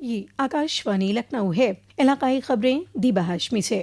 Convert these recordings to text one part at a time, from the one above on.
یہ آکاشوانی لکھنؤ ہے. علاقائی خبریں دیبا ہاشمی سے.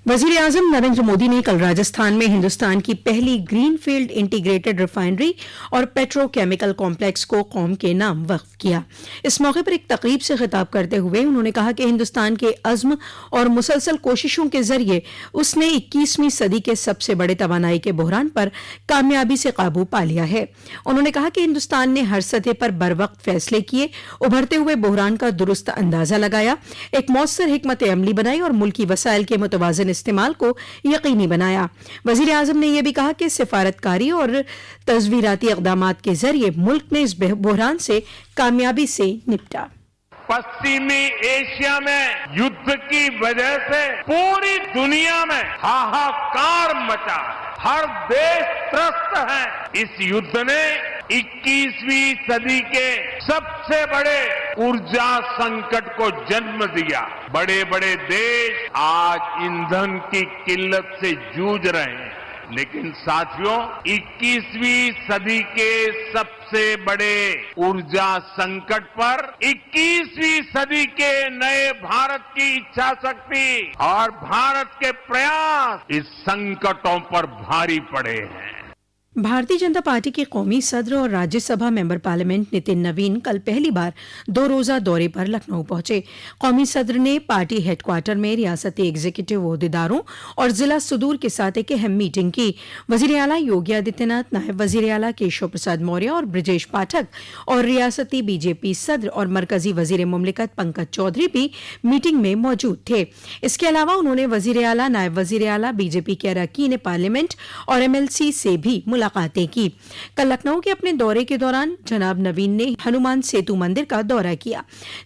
وزیر اعظم نریندر مودی نے کل راجستھان میں ہندوستان کی پہلی گرین فیلڈ انٹیگریٹڈ ریفائنری اور پیٹرو کیمیکل کمپلیکس کو قوم کے نام وقف کیا. اس موقع پر ایک تقریب سے خطاب کرتے ہوئے انہوں نے کہا کہ ہندوستان کے عزم اور مسلسل کوششوں کے ذریعے اس نے 21ویں صدی کے سب سے بڑے توانائی کے بحران پر کامیابی سے قابو پا لیا ہے. انہوں نے کہا کہ ہندوستان نے ہر سطح پر بروقت فیصلے کیے، ابھرتے ہوئے بحران کا درست اندازہ لگایا، ایک مؤثر حکمت عملی بنائی اور ملکی وسائل کے متوازن استعمال کو یقینی بنایا. وزیر اعظم نے یہ بھی کہا کہ سفارتکاری اور تصویراتی اقدامات کے ذریعے ملک نے اس بحران سے کامیابی سے نپٹا. پشچمی ایشیا میں یدھ کی وجہ سے پوری دنیا میں ہاہاکار مچا ہے، ہر دیش ترست ہے. اس یدھ نے 21ویں صدی کے سب سے بڑے ارجا سنکٹ کو جنم دیا. بڑے بڑے دیش آج ایندھن کی قلت سے جوجھ رہے ہیں، لیکن ساتھیوں 21ویں صدی کے سب سے بڑے ارجا سنکٹ پر 21ویں صدی کے نئے بھارت کی اچھا شکتی اور بھارت کے پریاس اس سنکٹوں پر بھاری پڑے ہیں. بھارتی جنتا پارٹی کے قومی صدر اور راجیہ سبھا ممبر پارلیمنٹ نتن نوین کل پہلی بار 2 روزہ دورے پر لکھنؤ پہنچے. قومی صدر نے پارٹی ہیڈ کوارٹر میں ریاستی ایگزیکٹو عہدیداروں اور ضلع صدور کے ساتھ ایک اہم میٹنگ کی. وزیر اعلیٰ یوگی آدتیہ ناتھ، نائب وزیر اعلیٰ کیشو پرساد موریہ اور برجیش پاٹھک اور ریاستی بی جے پی صدر اور مرکزی وزیر مملکت پنکج چودھری بھی میٹنگ میں موجود تھے. اس کے علاوہ انہوں نے وزیر اعلیٰ، نائب وزیر اعلیٰ، بی جے پی کے اراکین پارلیمنٹ اور MLC سے بھی ملاقاتیں کی. کل لکھنؤ کے اپنے دورے کے دوران جناب نوین نے ہنومان سیتو مندر کا دورہ کیا،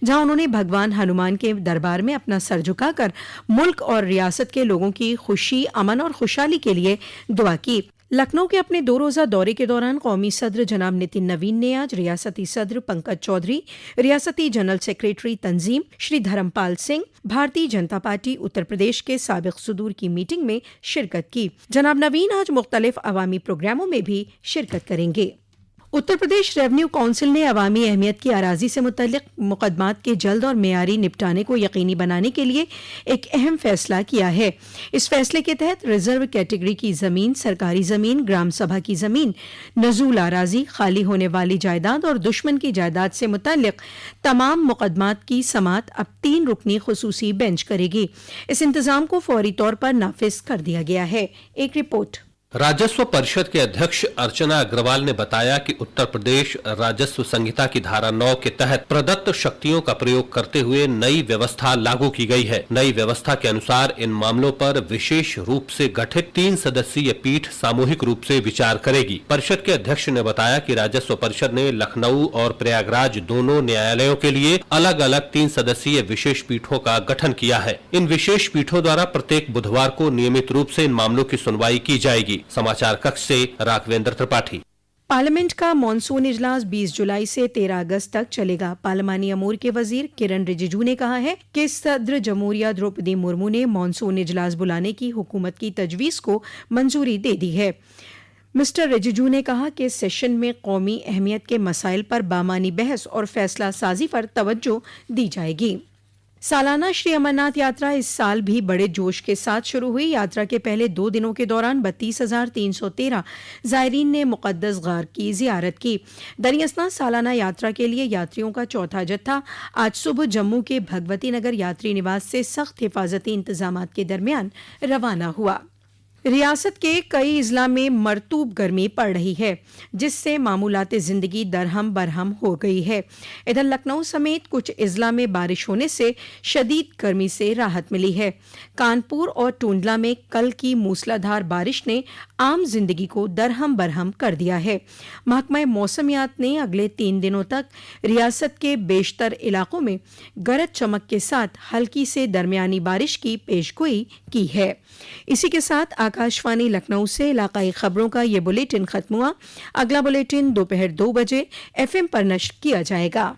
جہاں انہوں نے بھگوان ہنومان کے دربار میں اپنا سر جھکا کر ملک اور ریاست کے لوگوں کی خوشی، امن اور خوشحالی کے لیے دعا کی. لکھنؤ کے اپنے 2 روزہ دورے کے دوران قومی صدر جناب نتن نوین نے آج ریاستی صدر پنکج چودھری، ریاستی جنرل سیکریٹری تنظیم شری دھرم پال سنگھ، بھارتی جنتا پارٹی اتر پردیش کے سابق صدور کی میٹنگ میں شرکت کی. جناب نوین آج مختلف عوامی پروگراموں میں بھی شرکت کریں گے. اتر پردیش ریونیو کونسل نے عوامی اہمیت کی اراضی سے متعلق مقدمات کے جلد اور معیاری نپٹانے کو یقینی بنانے کے لیے ایک اہم فیصلہ کیا ہے. اس فیصلے کے تحت ریزرو کیٹیگری کی زمین، سرکاری زمین، گرام سبھا کی زمین، نزول اراضی، خالی ہونے والی جائیداد اور دشمن کی جائیداد سے متعلق تمام مقدمات کی سماعت اب 3 رکنی خصوصی بینچ کرے گی. اس انتظام کو فوری طور پر نافذ کر دیا گیا ہے. ایک رپورٹ. راجسو پریشد کے ادھیکش ارچنا اگروال نے بتایا کہ اتر پردیش راجسو سنہتا کی دھارا 9 کے تحت پردت شکتیوں کا پریوگ کرتے ہوئے نئی ویوستھا لاگو کی گئی ہے. نئی ویوستھا کے انوسار ان معاملوں پر وشیش روپ سے گٹھت 3 سدسیہ پیٹھ ساموہک روپ سے وچار کرے گی. پریشد کے ادھیکش نے بتایا کہ راجسو پریشد نے لکھنؤ اور پریاگراج دونوں نیایالوں کے لیے الگ الگ 3 سدسیہ وشیش پیٹھوں کا گٹھن کیا ہے. ان وشیش پیٹھوں دوارا پرتیک بدھوار کو نیمت روپ سے ان معاملوں کی سنوائی کی جائے گی. سماچار ککش سے راگھویندر ترپاٹھی. پارلیمنٹ کا مانسون اجلاس 20 جولائی سے 13 اگست تک چلے گا. پارلیمانی امور کے وزیر کرن رجیجو نے کہا ہے کہ صدر جمہوریہ دروپدی مرمو نے مانسون اجلاس بلانے کی حکومت کی تجویز کو منظوری دے دی ہے. مسٹر رجیجو نے کہا کہ سیشن میں قومی اہمیت کے مسائل پر بامانی بحث اور فیصلہ سازی پر توجہ دی جائے گی. سالانہ شری امرناتھ یاترا اس سال بھی بڑے جوش کے ساتھ شروع ہوئی. یاترا کے پہلے 2 دنوں کے دوران 32,313 زائرین نے مقدس غار کی زیارت کی. دراصل سالانہ یاترا کے لیے یاتریوں کا چوتھا جتھا آج صبح جموں کے بھگوتی نگر یاتری نواس سے سخت حفاظتی انتظامات کے درمیان روانہ ہوا. ریاست کے کئی اضلاع میں مرطوب گرمی پڑ رہی ہے، جس سے معمولات زندگی درہم برہم ہو گئی ہے. ادھر لکھنؤ سمیت کچھ اضلاع میں بارش ہونے سے شدید گرمی سے راحت ملی ہے. کانپور اور ٹونڈلا میں کل کی موسلادھار بارش نے عام زندگی کو درہم برہم کر دیا ہے. محکمہ موسمیات نے اگلے 3 دنوں تک ریاست کے بیشتر علاقوں میں گرج چمک کے ساتھ ہلکی سے درمیانی بارش کی پیشگوئی کی ہے. اسی کے ساتھ آکاشوانی لکھنؤ سے علاقائی خبروں کا یہ بلیٹن ختم ہوا. اگلا بلیٹن دوپہر 2 بجے FM پر نشر کیا جائے گا.